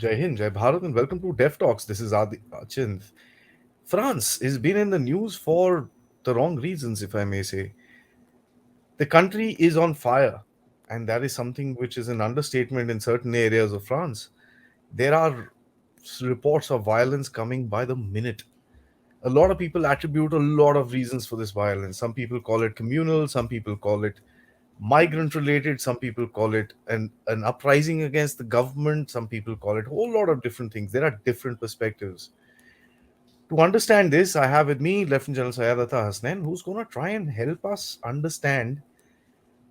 Jai Hind, Jai Bharat, and welcome to Dev Talks. This is Adi Achint. France has been in the news for the wrong reasons, if I may say. The country is on fire, and that is something which is an understatement in certain areas of France. There are reports of violence coming by the minute. A lot of people attribute a lot of reasons for this violence. Some people call it communal, some people call it migrant related, some people call it an uprising against the government, some people call it a whole lot of different things. There are different perspectives. To understand this, I have with me Lieutenant General Syed Hasnain, who's going to try and help us understand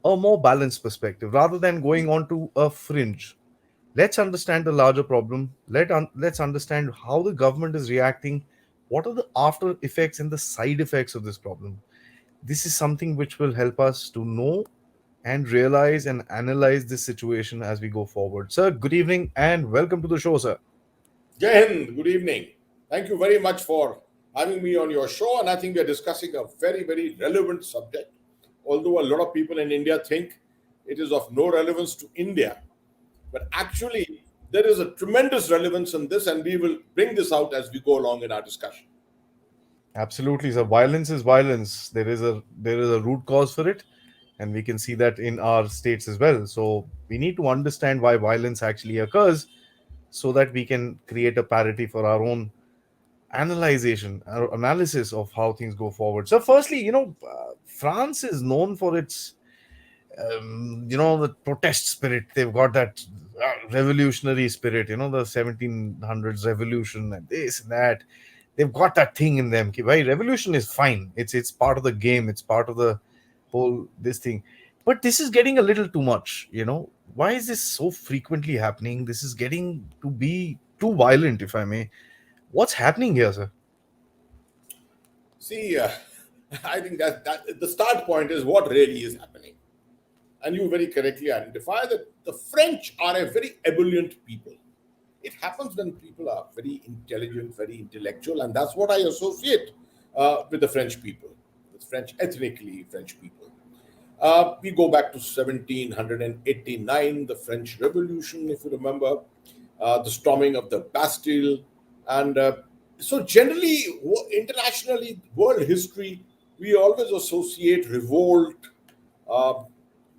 a more balanced perspective rather than going on to a fringe. Let's understand the larger problem. Let's understand how the government is reacting. What are the after effects and the side effects of this problem? This is something which will help us to know and realize and analyze this situation as we go forward. Sir, good evening and welcome to the show, sir. Jai Hind, good evening. Thank you very much for having me on your show. And I think we are discussing a very, very relevant subject. Although a lot of people in India think it is of no relevance to India, but actually, there is a tremendous relevance in this, and we will bring this out as we go along in our discussion. Absolutely, sir. Violence is violence. There is a root cause for it, and we can see that in our states as well. So we need to understand why violence actually occurs, so that we can create a parity for our own analyzation or analysis of how things go forward. So, firstly, France is known for its the protest spirit. They've got that revolutionary spirit, the 1700s revolution and this and that. They've got that thing in them. Right? Revolution is fine. It's part of the game. It's part of the whole this thing. But this is getting a little too much. Why is this so frequently happening? This is getting to be too violent, if I may. What's happening here, sir? See, I think that the start point is what really is happening. And you very correctly identify that the French are a very ebullient people. It happens when people are very intelligent, very intellectual, and that's what I associate with the French people, with French ethnically French people. We go back to 1789, the French Revolution, if you remember, the storming of the Bastille, and so generally, internationally, world history, we always associate revolt, uh,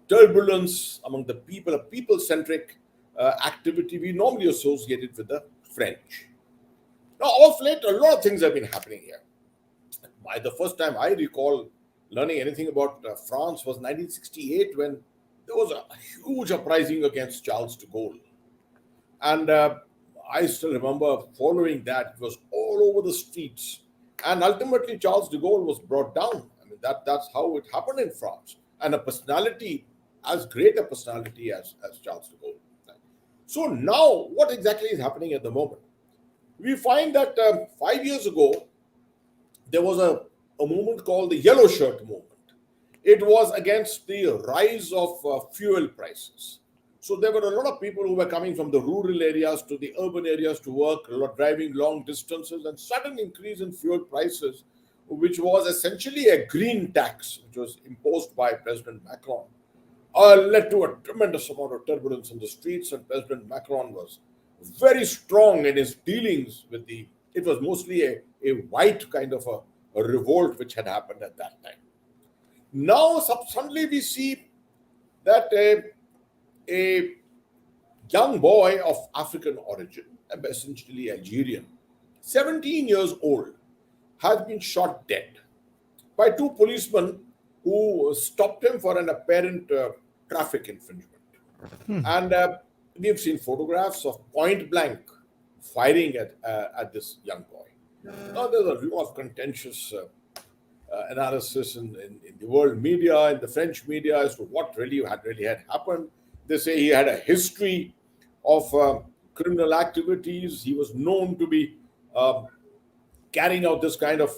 turbulence among the people, a people-centric activity. We normally associate it with the French. Now, of late, a lot of things have been happening here. The first time I recall learning anything about France was 1968 when there was a huge uprising against Charles de Gaulle. And I still remember following that. It was all over the streets. And ultimately, Charles de Gaulle was brought down. I mean, that's how it happened in France. And a personality, as great a personality as Charles de Gaulle. So now, what exactly is happening at the moment? We find that 5 years ago, there was a movement called the Yellow Shirt movement. It was against the rise of fuel prices. So there were a lot of people who were coming from the rural areas to the urban areas to work, a lot driving long distances, and sudden increase in fuel prices, which was essentially a green tax, which was imposed by President Macron, led to a tremendous amount of turbulence in the streets, and President Macron was very strong in his dealings with the. It was mostly a white kind of a revolt which had happened at that time. Now, suddenly we see that a young boy of African origin, essentially Algerian, 17 years old, has been shot dead by two policemen who stopped him for an apparent traffic infringement. And we've seen photographs of point blank firing at this young boy. Now, there's a lot of contentious analysis in the world media, in the French media, as to what really had happened. They say he had a history of criminal activities. He was known to be uh, carrying out this kind of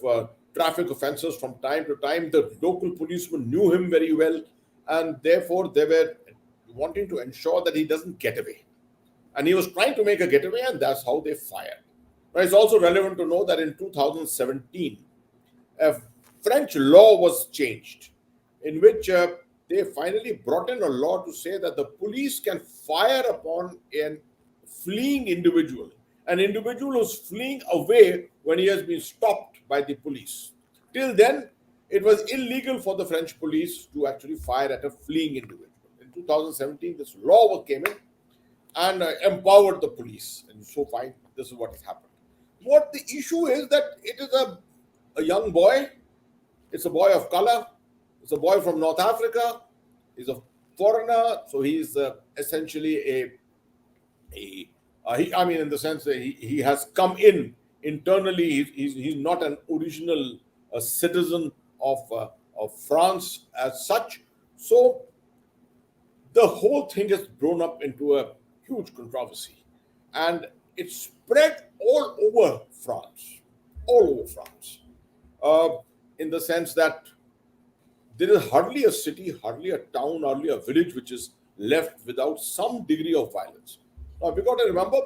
traffic offences from time to time. The local policemen knew him very well, and therefore they were wanting to ensure that he doesn't get away. And he was trying to make a getaway, and that's how they fired. Now, it's also relevant to know that in 2017, a French law was changed in which they finally brought in a law to say that the police can fire upon an fleeing individual, an individual who's fleeing away when he has been stopped by the police. Till then, it was illegal for the French police to actually fire at a fleeing individual. In 2017, this law came in and empowered the police. And so fine, this is what has happened. What the issue is that it is a young boy, it's a boy of color, it's a boy from North Africa, he's a foreigner, so he's essentially I mean, in the sense that he has come in internally, he's not an original citizen of France as such. So the whole thing has grown up into a huge controversy, and it's spread all over France, uh, in the sense that there is hardly a city, hardly a town, hardly a village which is left without some degree of violence. Now we got to remember,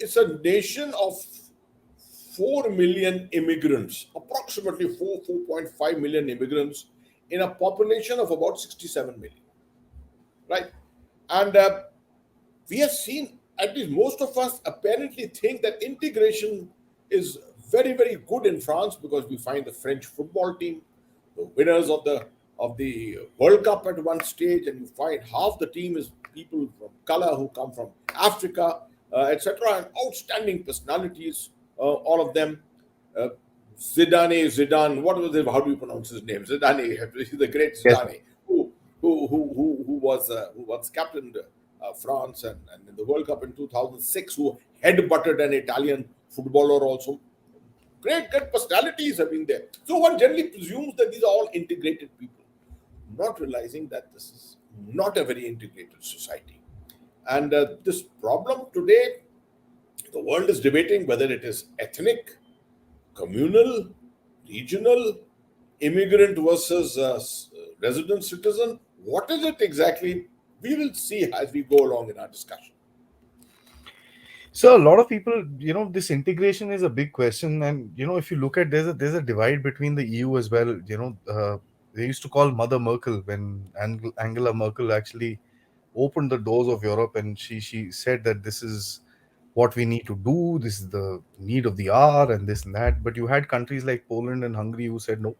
it's a nation of 4 million immigrants, approximately 4.5 million immigrants in a population of about 67 million, right? And we have seen, at least most of us apparently think that integration is very, very good in France, because we find the French football team, the winners of the World Cup at one stage, and you find half the team is people from color who come from Africa, etc., and outstanding personalities, all of them. Uh, Zidane, what was it? How do you pronounce his name? Zidane, the great Yes. Zidane, who was captained France, and in the World Cup in 2006, who headbutted an Italian footballer also. Great personalities have been there. So one generally presumes that these are all integrated people, not realizing that this is not a very integrated society. And this problem today, the world is debating whether it is ethnic, communal, regional, immigrant versus resident citizen. What is it exactly? We will see as we go along in our discussion. So a lot of people, this integration is a big question, and if you look at there's a divide between the EU as well. They used to call Mother Merkel when Angela Merkel actually opened the doors of Europe, and she said that this is what we need to do. This is the need of the hour, and this and that. But you had countries like Poland and Hungary who said no,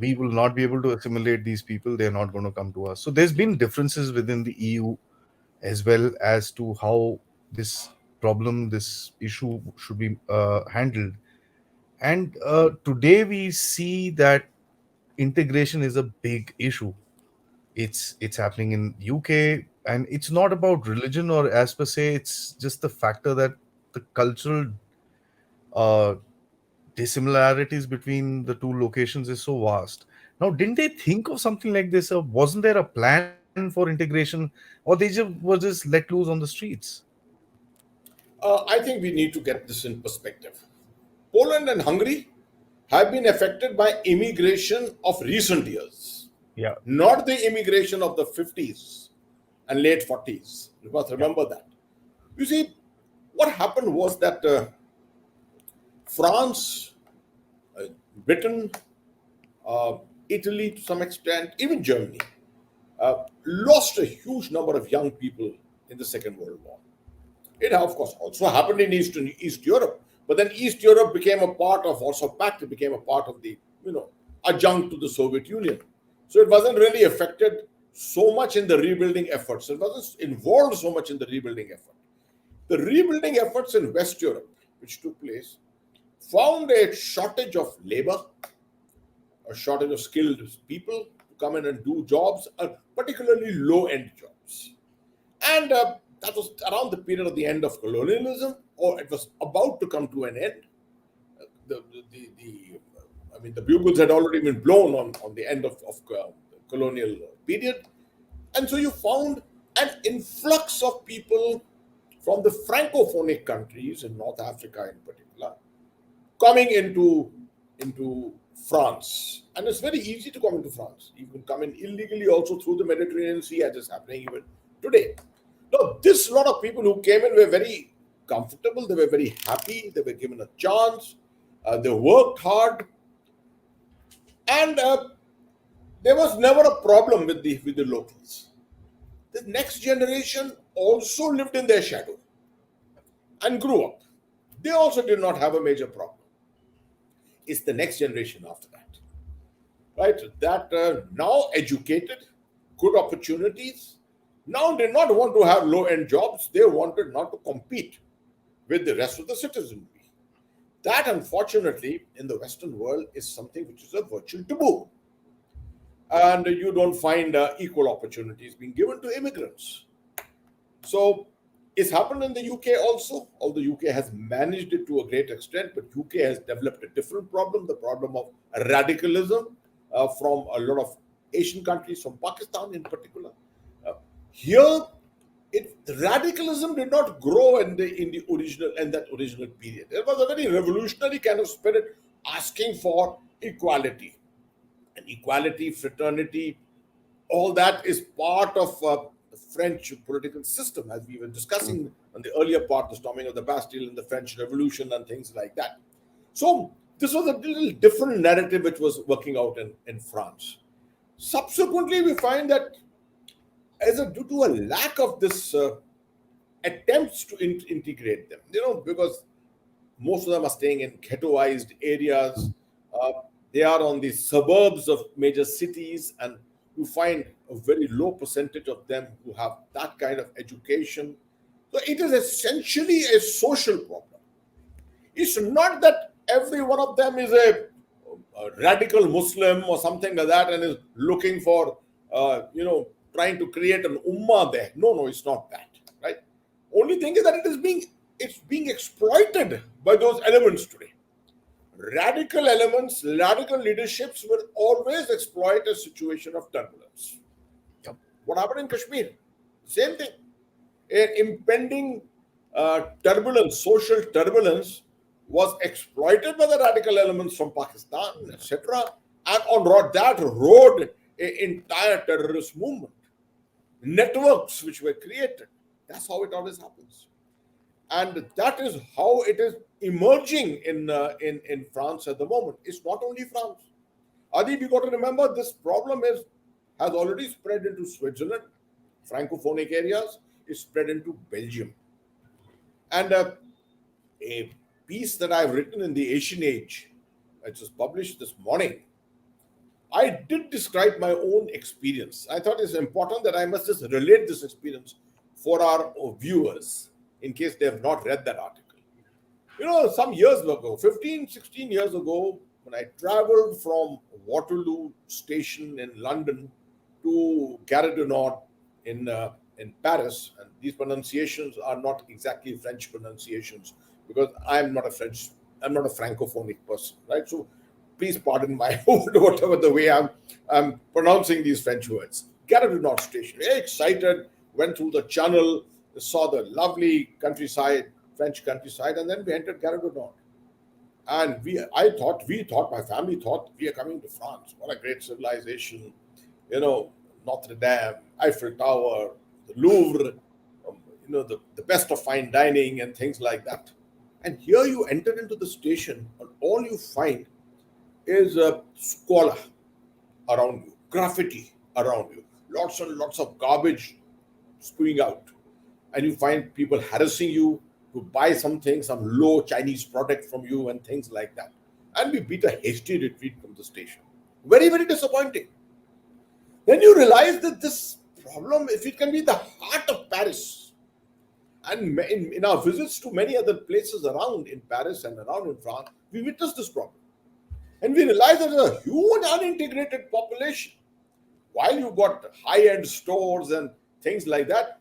we will not be able to assimilate these people. They're not going to come to us. So there's been differences within the EU as well as to how this problem, this issue should be handled. And today we see that integration is a big issue. It's happening in UK, and it's not about religion or as per se. It's just the factor that the cultural uh, dissimilarities between the two locations is so vast. Now, didn't they think of something like this, or wasn't there a plan for integration, or they just were just let loose on the streets? I think we need to get this in perspective. Poland and Hungary have been affected by immigration of recent years, Yeah, not the immigration of the 50s and late 40s. You must yeah, remember that. You see, what happened was that France, uh, Britain, uh, Italy to some extent, even Germany, lost a huge number of young people in the Second World War. It, of course, also happened in East Europe, but then East Europe became a part of Warsaw Pact. It became a part of the adjunct to the Soviet Union. So it wasn't really affected so much in the rebuilding efforts. It wasn't involved so much in the rebuilding effort. The rebuilding efforts in West Europe, which took place, found a shortage of labor, a shortage of skilled people to come in and do jobs, particularly low-end jobs. And that was around the period of the end of colonialism, or it was about to come to an end. I mean, the bugles had already been blown on the end of colonial period. And so you found an influx of people from the francophonic countries in North Africa in particular coming into France. And it's very easy to come into France. You can come in illegally also through the Mediterranean Sea, as is happening even today. Now, this lot of people who came in were very comfortable, they were very happy, they were given a chance, they worked hard, and there was never a problem with the locals. The next generation also lived in their shadow and grew up. They also did not have a major problem. It's the next generation after that, right? That now educated, good opportunities, now did not want to have low end jobs. They wanted not to compete with the rest of the citizenry. That, unfortunately, in the Western world is something which is a virtual taboo. And you don't find equal opportunities being given to immigrants. So it's happened in the UK also, although UK has managed it to a great extent, but UK has developed a different problem, the problem of radicalism from a lot of Asian countries, from Pakistan in particular. Uh, Here, radicalism did not grow in the original in that original period. It was a very revolutionary kind of spirit asking for equality, and equality, fraternity, all that is part of the French political system, as we were discussing on the earlier part, the storming of the Bastille and the French Revolution and things like that. So this was a little different narrative which was working out in France. Subsequently, we find that due to a lack of this attempts to integrate them, because most of them are staying in ghettoized areas. Uh, they are on the suburbs of major cities, and you find a very low percentage of them who have that kind of education. So it is essentially a social problem. It's not that every one of them is a radical Muslim or something like that and is looking for, trying to create an ummah there. No, no, it's not that, right? Only thing is that it's being exploited by those elements today. Radical elements, radical leaderships will always exploit a situation of turbulence. Yep. What happened in Kashmir? Same thing. An impending turbulence, social turbulence, was exploited by the radical elements from Pakistan, etc. And on that rode an entire terrorist movement, networks which were created. That's how it always happens, and that is how it is emerging in France at the moment. It's not only France. Adi, we got to remember this problem has already spread into Switzerland, francophonic areas. It's spread into Belgium, and a piece that I've written in the Asian Age, which was published this morning, I did describe my own experience. I thought it's important that I must just relate this experience for our viewers in case they have not read that article. Some years ago, 15, 16 years ago, when I traveled from Waterloo Station in London to Gare du Nord in Paris, and these pronunciations are not exactly French pronunciations because I'm not a francophonic person, right? So please pardon my whatever the way I'm pronouncing these French words. Gare du Nord Station, very excited, went through the channel, saw the lovely countryside, French countryside, and then we entered Gare du Nord. And my family thought we are coming to France. What a great civilization, Notre Dame, Eiffel Tower, the Louvre, the best of fine dining and things like that. And here you enter into the station, and all you find is a squalor around you, graffiti around you, lots and lots of garbage spewing out. And you find people harassing you to buy something, some low Chinese product from you, and things like that. And we beat a hasty retreat from the station. Very, very disappointing. Then you realize that this problem, if it can be the heart of Paris, and in our visits to many other places around in Paris and around in France, we witnessed this problem. And we realize that there's a huge unintegrated population. While you got high-end stores and things like that,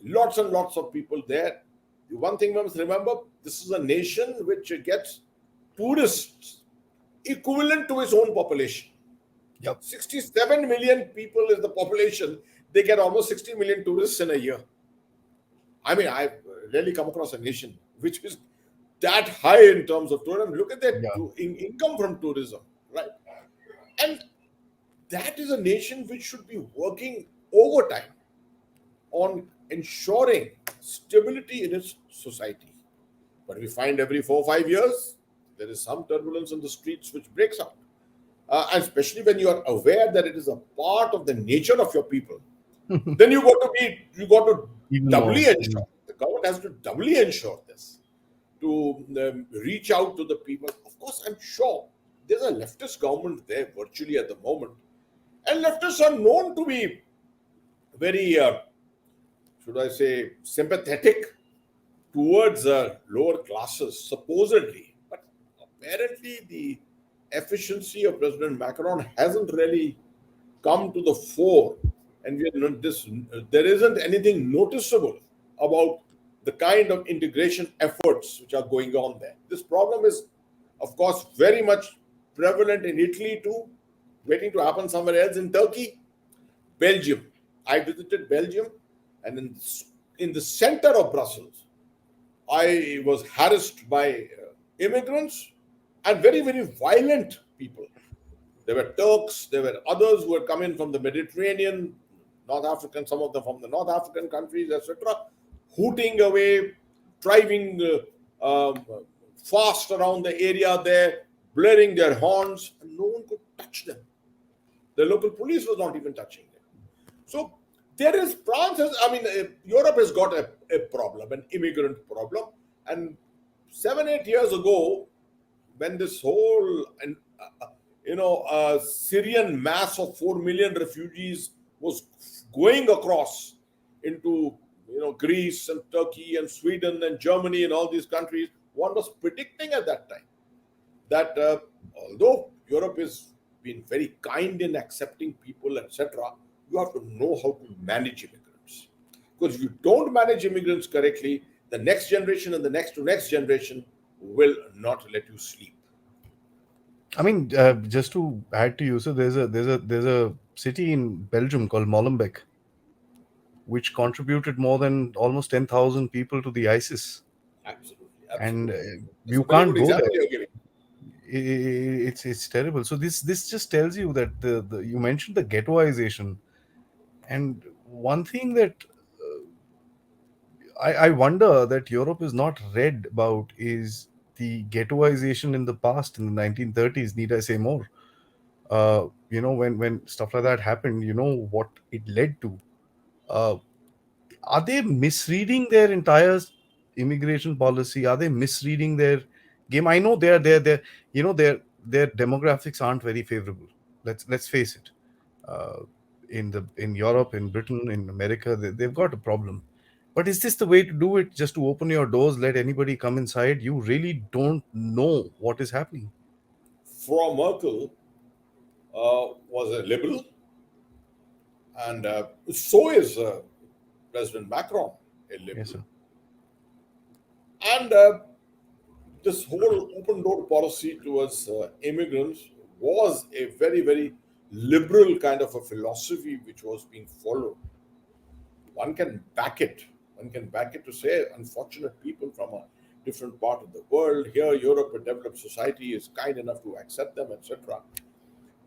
lots and lots of people there. The one thing we must remember, this is a nation which gets tourists equivalent to its own population. Yep. 67 million people is the population. They get almost 60 million tourists in a year. I mean, I've rarely come across a nation which is that high in terms of tourism. Look at that Yeah. income from tourism, right? And that is a nation which should be working overtime on ensuring stability in its society. But we find every 4 or 5 years, there is some turbulence in the streets which breaks out. And especially when you are aware that it is a part of the nature of your people then you got to Even more. doubly ensure. The government has to doubly ensure this to reach out to the people. Of course, I'm sure there's a leftist government there virtually at the moment, and leftists are known to be very, should I say, sympathetic towards lower classes, supposedly. But apparently, the efficiency of President Macron hasn't really come to the fore, and we are not this. There isn't anything noticeable about the kind of integration efforts which are going on there. This problem is, of course, very much prevalent in Italy too, waiting to happen somewhere else in Turkey, Belgium. I visited Belgium, and in the center of Brussels, I was harassed by immigrants and very, very violent people. There were Turks, there were others who had come in from the Mediterranean, North African, some of them from the North African countries, etc., hooting away, driving fast around the area there, blaring their horns, and no one could touch them. The local police was not even touching them. So there is France has, I mean, Europe has got a problem, an immigrant problem, and 7 8 years ago, when this whole and Syrian mass of 4 million refugees was going across into Greece and Turkey and Sweden and Germany and all these countries, one was predicting at that time that although Europe has been very kind in accepting people, etc., you have to know how to manage immigrants. Because if you don't manage immigrants correctly, the next generation and the next to next generation will not let you sleep. I mean, just to add to you, so there's a city in Belgium called Molenbeek, which contributed more than almost 10,000 people to the ISIS, Absolutely, and absolutely. That's a you very can't good go example there. you're giving. It's terrible. So this just tells you that the you mentioned the ghettoization, and one thing that I wonder that Europe is not read about is the ghettoization in the past in the 1930s. Need I say more? When stuff like that happened, you know what it led to. Uh, are they misreading their entire immigration policy? Are they misreading their game? I know they're their demographics aren't very favorable. Let's face it. uh, in Europe, in Britain, in America, they've got a problem. But is this the way to do it? Just to open your doors, let anybody come inside? You really don't know what is happening. Frau Merkel was a liberal, and so is President Macron a Yes, liberal. sir. And this whole open door policy towards immigrants was a very, very liberal kind of a philosophy which was being followed. One can back it. One can back it to say, unfortunate people from a different part of the world, here, Europe, a developed society, is kind enough to accept them, etc.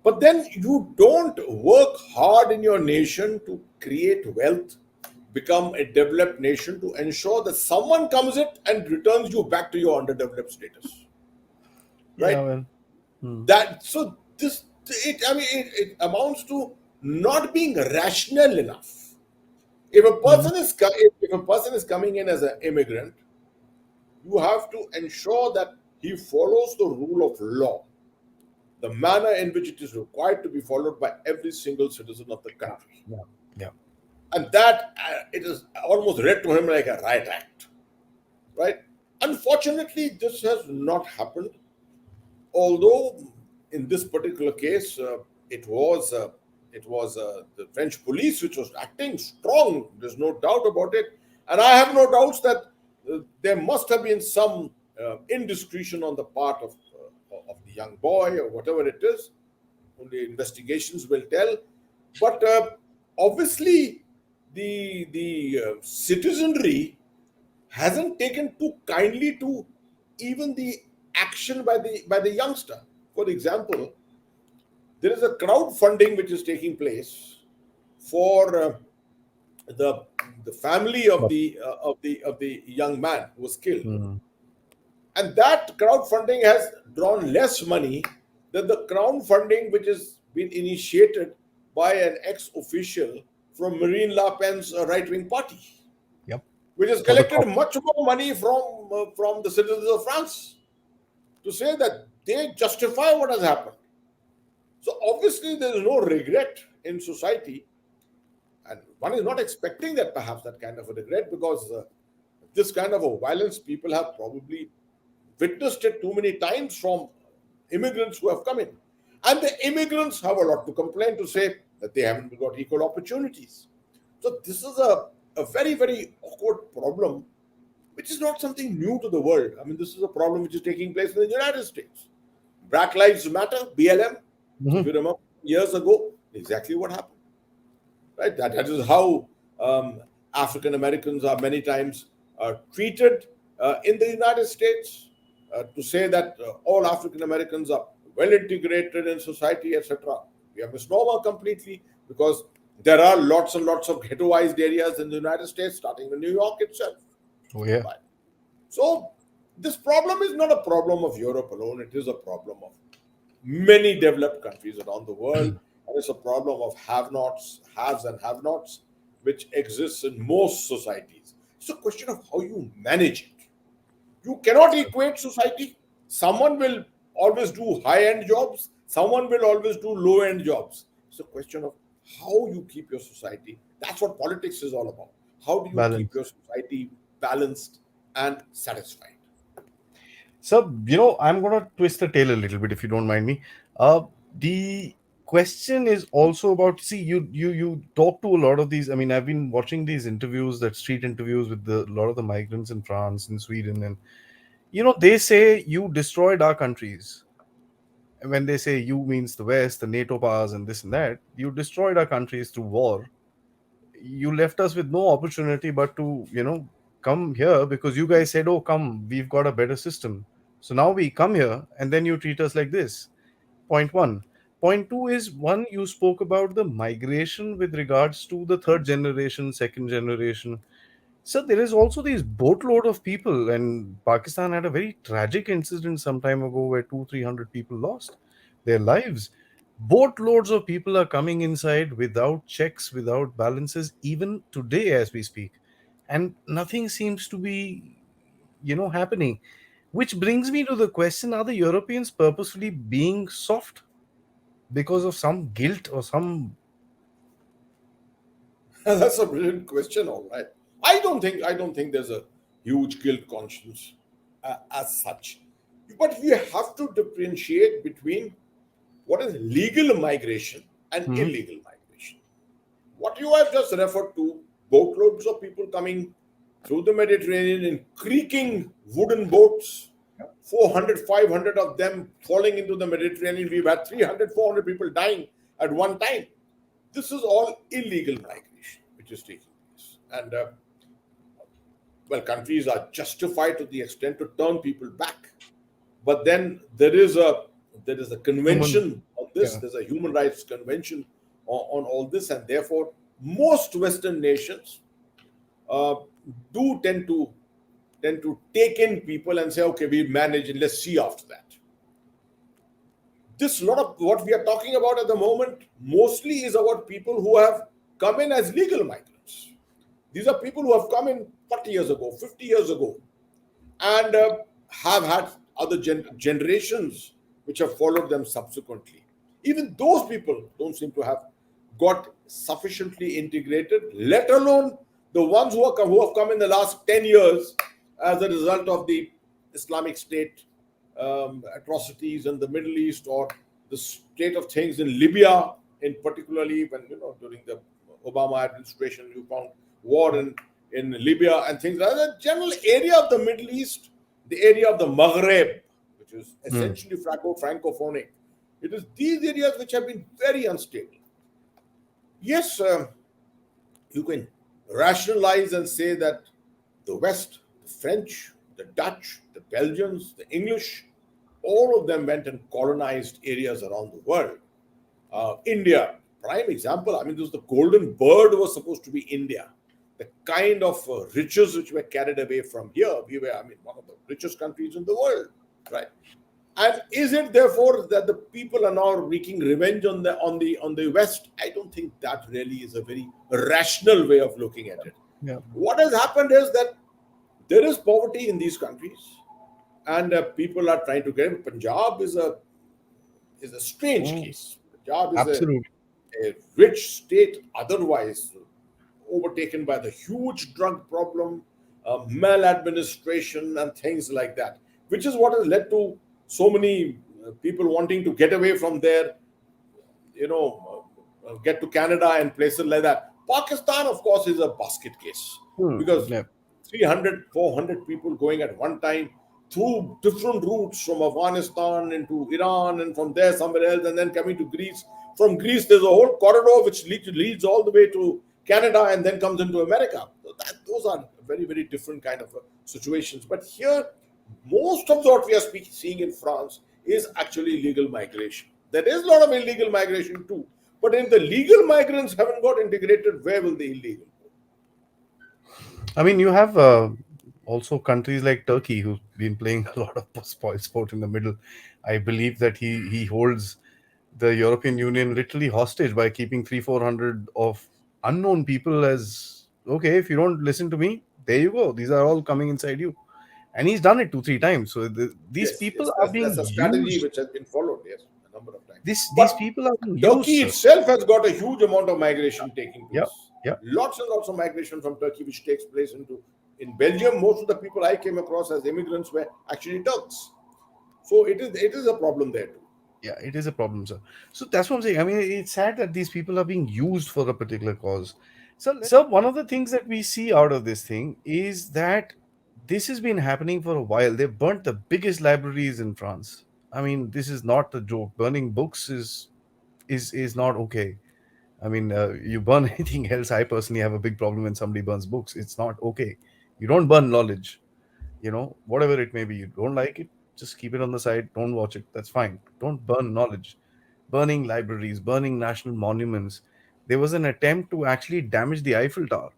But then you don't work hard in your nation to create wealth, become a developed nation to ensure that someone comes it and returns you back to your underdeveloped status, Yeah, right? well. Hmm. That so this it I mean it amounts to not being rational enough. Hmm. If a person is coming in as an immigrant, you have to ensure that he follows the rule of law, the manner in which it is required to be followed by every single citizen of the Yeah, country. yeah, yeah. And that it is almost read to him like a riot act, right? Unfortunately, this has not happened. Although in this particular case, it was the French police which was acting strong. There's no doubt about it, and I have no doubts that there must have been some indiscretion on the part of the young boy or whatever it is. Only investigations will tell. But obviously, the citizenry hasn't taken too kindly to even the action by the youngster. For example, there is a crowdfunding which is taking place for the the family of But, the young man who was killed, hmm. and that crowdfunding has drawn less money than the crowdfunding which has been initiated by an ex official from Marine Le Pen's right-wing party, Yep. which has For the collected cop. much more money from the citizens of France to say that they justify what has happened. So obviously there is no regret in society, and one is not expecting that perhaps that kind of a regret, because this kind of a violence people have probably witnessed it too many times from immigrants who have come in. And the immigrants have a lot to complain, to say that they haven't got equal opportunities. So this is a very, very awkward problem, which is not something new to the world. I mean, this is a problem which is taking place in the United States. Black Lives Matter, BLM, if Mhm. you remember years ago, exactly what happened. Right? That is how African Americans are many times treated in the United States. To say that all African Americans are well integrated in society, etc., we have misnomer completely, because there are lots and lots of ghettoized areas in the United States, starting with New York itself. Oh yeah. Right. So this problem is not a problem of Europe alone; it is a problem of many developed countries around the world. And it's a problem of have nots, haves, and have nots, which exists in most societies. It's a question of how you manage it. You cannot equate society. Someone will always do high end jobs, someone will always do low end jobs. It's a question of how you keep your society. That's what politics is all about. How do you keep Balance. your society balanced and satisfied? So, I'm gonna twist the tail a little bit if you don't mind me. The question is also about, see, you talk to a lot of these. I mean, I've been watching these interviews, that street interviews with a lot of the migrants in France and Sweden, and they say you destroyed our countries. And when they say you means the West, the NATO powers, and this and that, you destroyed our countries through war. You left us with no opportunity but to come here because you guys said, oh, come, we've got a better system. So now we come here and then you treat us like this. Point one. Point two is, one, you spoke about the migration with regards to the third generation, second generation. So there is also these boatload of people, and Pakistan had a very tragic incident some time ago where 300 people lost their lives. Boatloads of people are coming inside without checks, without balances, even today as we speak, and nothing seems to be, happening. Which brings me to the question: Are the Europeans purposefully being soft because of some guilt or some? That's a brilliant question. All right, I don't think there's a huge guilt conscience as such, but we have to differentiate between what is legal migration and Mhm. illegal migration. What you have just referred to, boatloads of people coming through the Mediterranean in creaking wooden boats, 400, 500 of them falling into the Mediterranean. We've had 300, 400 people dying at one time. This is all illegal migration which is taking place. And well, countries are justified to the extent to turn people back. But then there is a Human. convention on this. Yeah. There's a human rights convention on all this, and therefore most Western nations uh, do tend to take in people and say, okay, we manage and let's see after that. This lot of what we are talking about at the moment mostly is about people who have come in as legal migrants. These are people who have come in 40 years ago, 50 years ago, and have had other generations which have followed them subsequently. Even those people don't seem to have got sufficiently integrated, let alone the ones who have come in the last 10 years as a result of the Islamic State atrocities in the Middle East, or the state of things in Libya, in particularly when during the Obama administration you found war in Libya and things like that. The general area of the Middle East, the area of the Maghreb, which is Mm. essentially francophonic. It is these areas which have been very unstable. Yes, you can rationalize and say that the West, the French, the Dutch, the Belgians, the English, all of them went and colonized areas around the world. India, prime example. I mean, this the golden bird was supposed to be India. The kind of riches which were carried away from here, we were, I mean, one of the richest countries in the world, right? And is it therefore that the people are now wreaking revenge on the West? I don't think that really is a very rational way of looking at it. Yeah. What has happened is that there is poverty in these countries, and people are trying to get it. Punjab is a strange Mm, case. Punjab is absolutely. a rich state, otherwise overtaken by the huge drug problem, maladministration, and things like that, which is what has led to so many people wanting to get away from there, get to Canada and places like that. Pakistan, of course, is a basket case because Yeah. 300, 400 people going at one time through different routes from Afghanistan into Iran and from there somewhere else and then coming to Greece. From Greece, there's a whole corridor which leads all the way to Canada and then comes into America. So those are very, very different kind of situations. But here, most of what we are seeing in France is actually legal migration. There is a lot of illegal migration too. But if the legal migrants haven't got integrated, where will the illegal go? I mean, you have also countries like Turkey who've been playing a lot of spoil sport in the middle. I believe that he holds the European Union literally hostage by keeping 300-400 of unknown people as okay. If you don't listen to me, there you go. These are all coming inside you, and he's done it 2-3 times. So these Yes, people yes, are that's being a strategy used. which has been followed, yes, a number of times. These But people are being used, Turkey sir. itself has got a huge amount of migration taking Yeah, place. yeah. Lots and lots of migration from Turkey, which takes place in Belgium. Most of the people I came across as immigrants were actually Turks. So it is a problem there too. Yeah, it is a problem, sir. So that's what I'm saying. I mean, it's sad that these people are being used for a particular cause. So one of the things that we see out of this thing is that this has been happening for a while. They burnt the biggest libraries in France. I mean, this is not a joke. Burning books is not okay. I mean, you burn anything else. I personally have a big problem when somebody burns books. It's not okay. You don't burn knowledge, whatever it may be. You don't like it, just keep it on the side, don't watch it, that's fine. Don't burn knowledge. Burning libraries, burning national monuments. There was an attempt to actually damage the Eiffel Tower.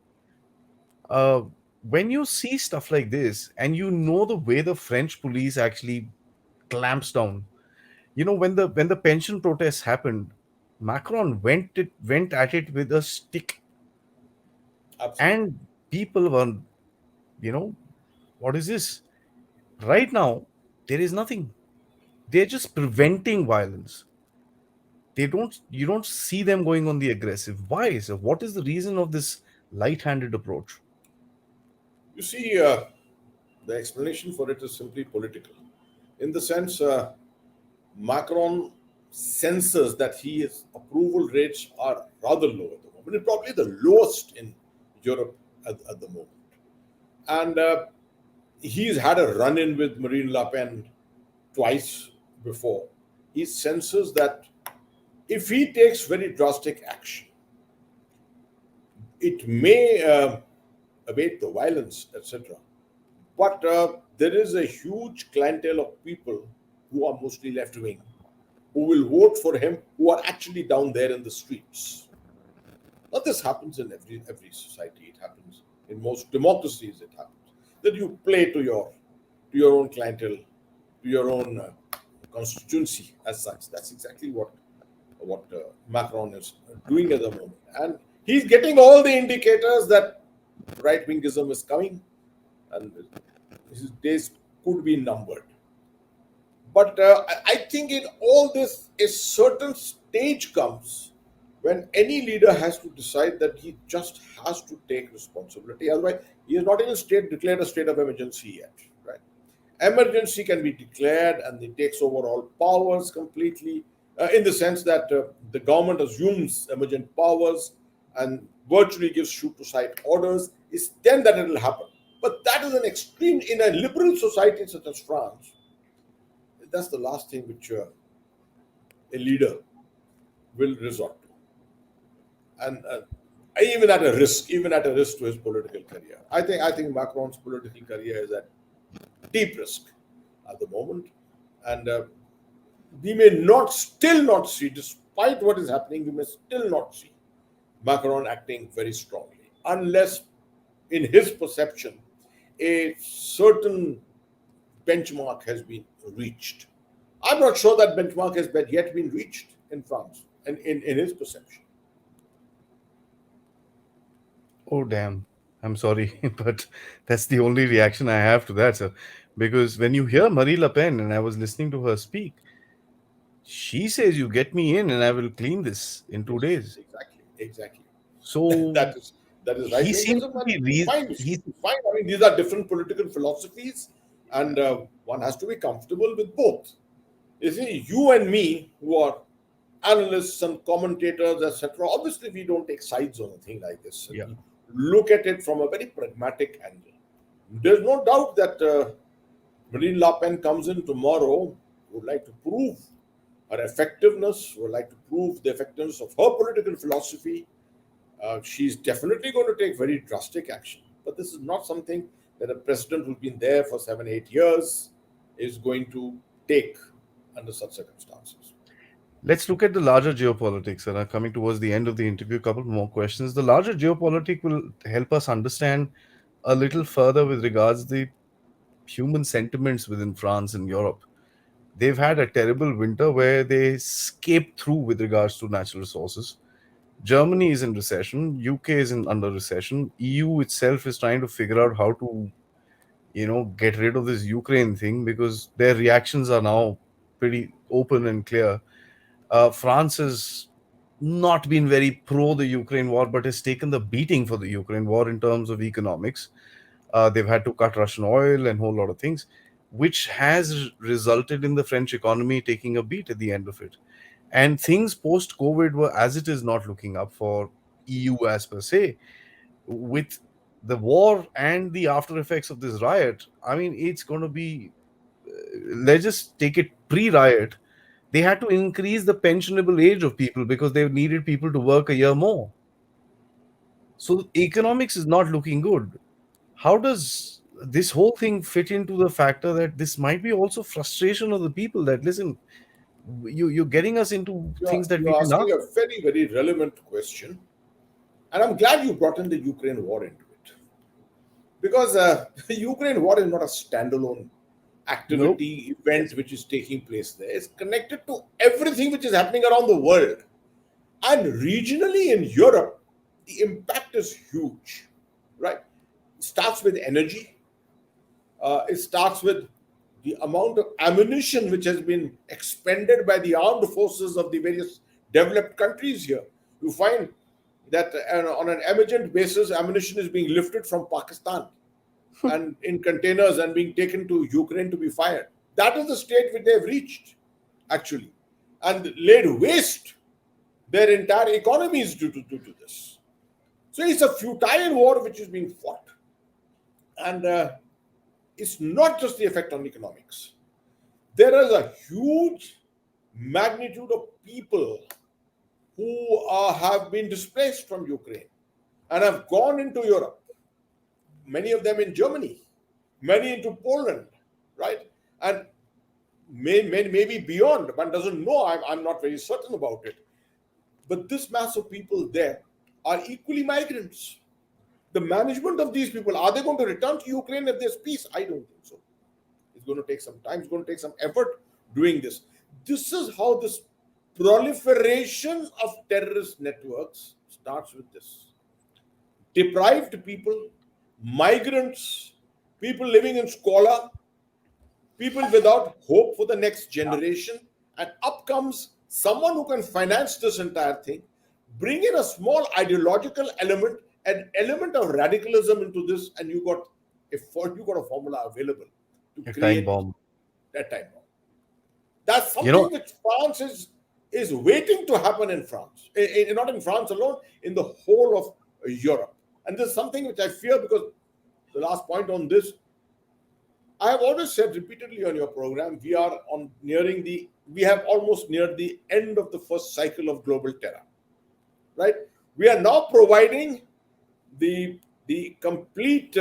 uh, when you see stuff like this and the way the French police actually clamps down, when the pension protests happened, Macron went at it with a stick, Absolutely. and people were, you know what is this? Right now there is nothing. They're just preventing violence. You don't see them going on the aggressive. Why? So what is the reason of this light-handed approach? You see, the explanation for it is simply political. In the sense, Macron senses that his approval rates are rather low at the moment. It's probably the lowest in Europe at the moment. And he's had a run in with Marine Le Pen twice before. He senses that if he takes very drastic action, it may abate the violence, etc. But there is a huge clientele of people who are mostly left wing, who will vote for him, who are actually down there in the streets. Now, this happens in every society. It happens in most democracies. It happens that you play to your own clientele, to your own constituency as such. That's exactly what Macron is doing at the moment, and he's getting all the indicators that right wingism is coming, and his days could be numbered. But I think in all this, a certain stage comes when any leader has to decide that he just has to take responsibility. Otherwise, he has not even declared a state of emergency yet. Right? Emergency can be declared and it takes over all powers completely, in the sense that the government assumes emergent powers and virtually gives shoot to sight orders. It's then that it will happen. But that is an extreme in a liberal society such as France. That's the last thing which a leader will resort to, and even at a risk to his political career. I think Macron's political career is at deep risk at the moment, and we may not still not see, despite what is happening, we may still not see Macron acting very strongly unless, in his perception, a certain benchmark has been reached. I'm not sure that benchmark has yet been reached in France, in his perception. Oh, damn. I'm sorry, but that's the only reaction I have to that, sir. Because when you hear Marie Le Pen, and I was listening to her speak, she says, "You get me in, and I will clean this in two Yes, days." exactly, exactly. So that is that is right he wing. seems to be Fine, he's fine. I mean, these are different political philosophies, and one has to be comfortable with both. You see, you and me, who are analysts and commentators, etc., obviously we don't take sides on a thing like this. yeah. We look at it from a very pragmatic angle. There's no doubt that Marine Le Pen comes in tomorrow, would like to prove her effectiveness, would like to prove the effectiveness of her political philosophy. She's definitely going to take very drastic action. But this is not something that a president who's been there for 7, 8 years is going to take under such circumstances. Let's look at the larger geopolitics, and coming towards the end of the interview, a couple more questions. The larger geopolitic will help us understand a little further with regards to the human sentiments within France and Europe. They've had a terrible winter where they escaped through with regards to natural resources. Germany is in recession, UK is in under recession, EU itself is trying to figure out how to, get rid of this Ukraine thing because their reactions are now pretty open and clear. France has not been very pro the Ukraine war, but has taken the beating for the Ukraine war in terms of economics. They've had to cut Russian oil and a whole lot of things, which has resulted in the French economy taking a beat at the end of it. And things post COVID were as it is not looking up for EU as per se. With the war and the after effects of this riot, I mean, it's going to be, let's just take it pre riot. They had to increase the pensionable age of people because they needed people to work a year more. So economics is not looking good. How does this whole thing fit into the factor that this might be also frustration of the people that listen, you're getting us into things that we You're didn't asking ask. a very, very relevant question. And I'm glad you brought in the Ukraine war into it. Because the Ukraine war is not a standalone Nope. activity, event which is taking place there. It's connected to everything which is happening around the world. And regionally in Europe, the impact is huge, right? It starts with energy. It starts with the amount of ammunition which has been expended by the armed forces of the various developed countries here. You find that on an emergent basis, ammunition is being lifted from Pakistan and in containers and being taken to Ukraine to be fired. That is the state which they've reached, actually, and laid waste their entire economies due to this. So it's a futile war which is being fought. And it's not just the effect on economics. There is a huge magnitude of people who have been displaced from Ukraine and have gone into Europe, many of them in Germany, many into Poland, right? And maybe beyond. One doesn't know. I'm not very certain about it. But this mass of people there are equally migrants. The management of these people, are they going to return to Ukraine if there's peace? I don't think so. It's going to take some time, it's going to take some effort doing this. This is how this proliferation of terrorist networks starts with this. Deprived people, migrants, people living in squalor, people without hope for the next generation, and up comes someone who can finance this entire thing, bring in a small ideological element, an element of radicalism into this, and you got a formula available to A time create bomb. that time bomb. That's You know, something which France is waiting to happen in France, not in France alone, in the whole of Europe. And this is something which I fear because the last point on this, I have always said repeatedly on your program, we have almost neared the end of the first cycle of global terror, right? We are now providing the complete,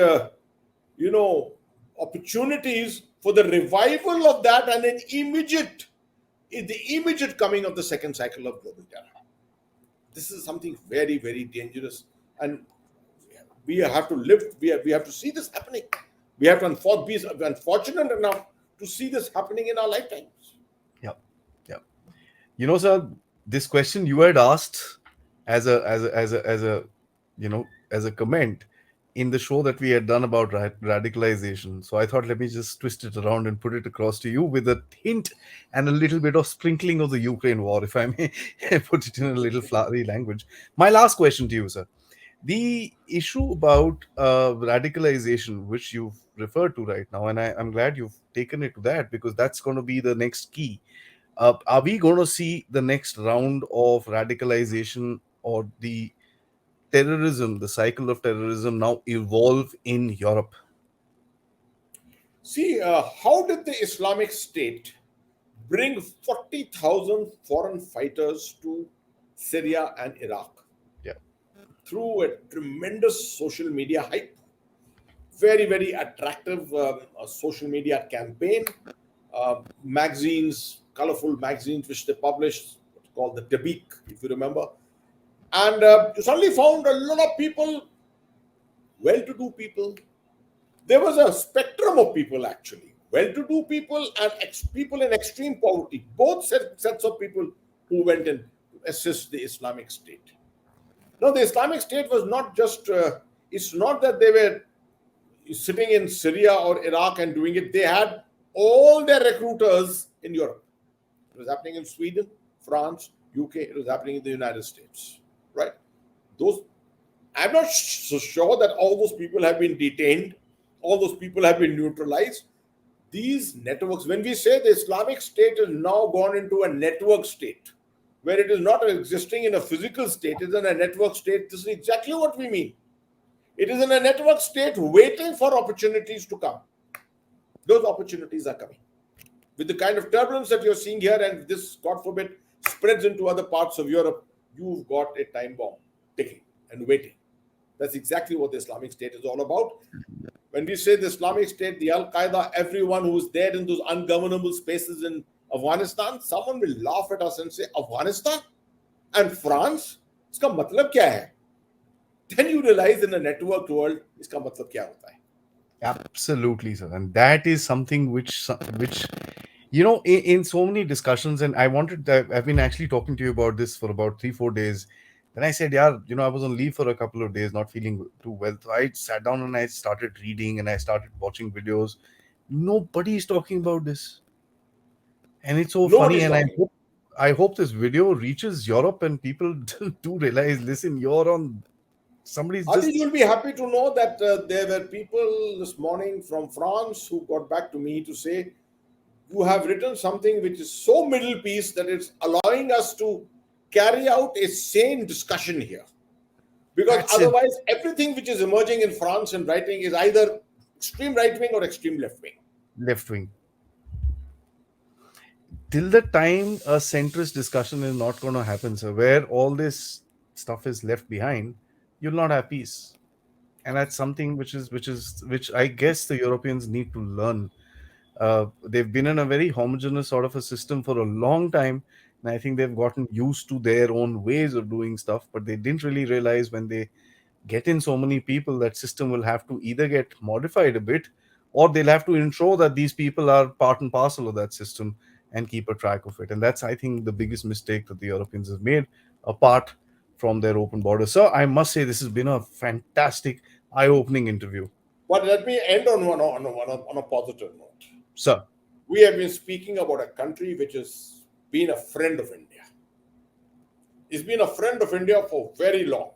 opportunities for the revival of that and the immediate coming of the second cycle of global terror. This is something very, very dangerous, and we have to live. We have to see this happening. We have to be unfortunate enough to see this happening in our lifetimes. Sir, this question you had asked as a as a comment in the show that we had done about radicalization. So I thought, let me just twist it around and put it across to you with a hint and a little bit of sprinkling of the Ukraine war, if I may put it in a little flowery language. My last question to you, sir: the issue about radicalization, which you've referred to right now, and I'm glad you've taken it to that, because that's going to be the next key. Are we going to see the next round of radicalization or the terrorism, the cycle of terrorism now evolve in Europe? See, how did the Islamic State bring 40,000 foreign fighters to Syria and Iraq? Yeah. Through a tremendous social media hype, very, very attractive social media campaign, magazines, colorful magazines which they published, what's called the Tabik, if you remember. And you suddenly found a lot of people, well to do people. There was a spectrum of people actually, well to do people and people in extreme poverty, both sets of people who went in to assist the Islamic State. No, the Islamic State was not just, it's not that they were sitting in Syria or Iraq and doing it. They had all their recruiters in Europe. It was happening in Sweden, France, UK. It was happening in the United States, right? Those, I'm not so sure that all those people have been detained, all those people have been neutralized. These networks, when we say the Islamic State has now gone into a network state, where it is not existing in a physical state, it is in a network state, this is exactly what we mean. It is in a network state waiting for opportunities to come. Those opportunities are coming. With the kind of turbulence that you're seeing here, and this, God forbid, spreads into other parts of Europe, you've got a time bomb ticking and waiting. That's exactly what the Islamic State is all about. When we say the Islamic State, the Al Qaeda, everyone who's there in those ungovernable spaces in Afghanistan, someone will laugh at us and say, Afghanistan and France? Iska matlab kya hai? Then you realize in a networked world, iska matlab kya hota hai. Absolutely, sir. And that is something which in so many discussions, and I've been actually talking to you about this for about 3 4 days. Then I said, yeah, I was on leave for a couple of days, not feeling too well. So I sat down and I started reading and I started watching videos. Nobody is talking about this. And it's so Nobody funny. is And talking. I hope this video reaches Europe and people do realize, listen, you're on somebody's Adi, just you'll be happy to know that there were people this morning from France who got back to me to say, you have written something which is so Middle Peace that it's allowing us to carry out a sane discussion here. Because that's it, otherwise, everything which is emerging in France and writing is either extreme right wing or extreme left wing. left wing. Till the time a centrist discussion is not going to happen, so where all this stuff is left behind, you'll not have peace. And that's something which I guess the Europeans need to learn. They've been in a very homogeneous sort of a system for a long time, and I think they've gotten used to their own ways of doing stuff, but they didn't really realize when they get in so many people, that system will have to either get modified a bit, or they'll have to ensure that these people are part and parcel of that system and keep a track of it. And that's, I think, the biggest mistake that the Europeans have made, apart from their open borders. So I must say, this has been a fantastic, eye-opening interview. But let me end on a positive note. Sir, We have been speaking about a country which has been a friend of India. It's been a friend of India for very long.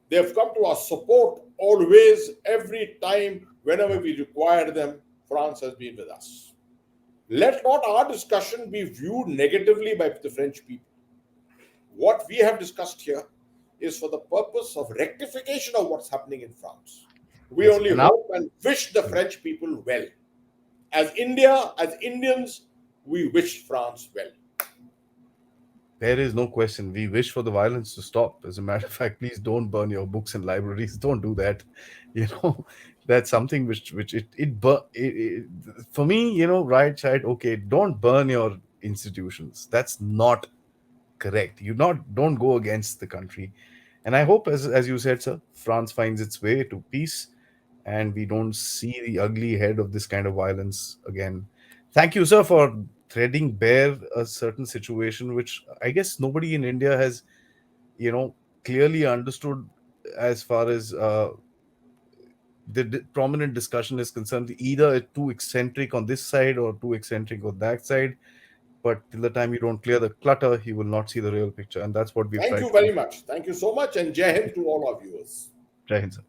They have come to our support always, every time, whenever we require them. France has been with us. Let not our discussion be viewed negatively by the French people. What we have discussed here is for the purpose of rectification of what's happening in France. We yes. only And now, hope and wish the French people well. As India, as Indians, we wish France well. there is no question. We wish for the violence to stop. As a matter of fact, please don't burn your books in libraries. Don't do that. You know, that's something which for me, right side. Okay, don't burn your institutions. That's not correct. Don't go against the country. And I hope, as you said, sir, France finds its way to peace, and we don't see the ugly head of this kind of violence again. Thank you, sir, for threading bare a certain situation which I guess nobody in India has, clearly understood as far as the prominent discussion is concerned. Either it's too eccentric on this side or too eccentric on that side. But till the time you don't clear the clutter, you will not see the real picture. And that's what we've Thank tried you to do. very much. Thank you so much, and Jai Hind to all our viewers. Jai Hind, sir.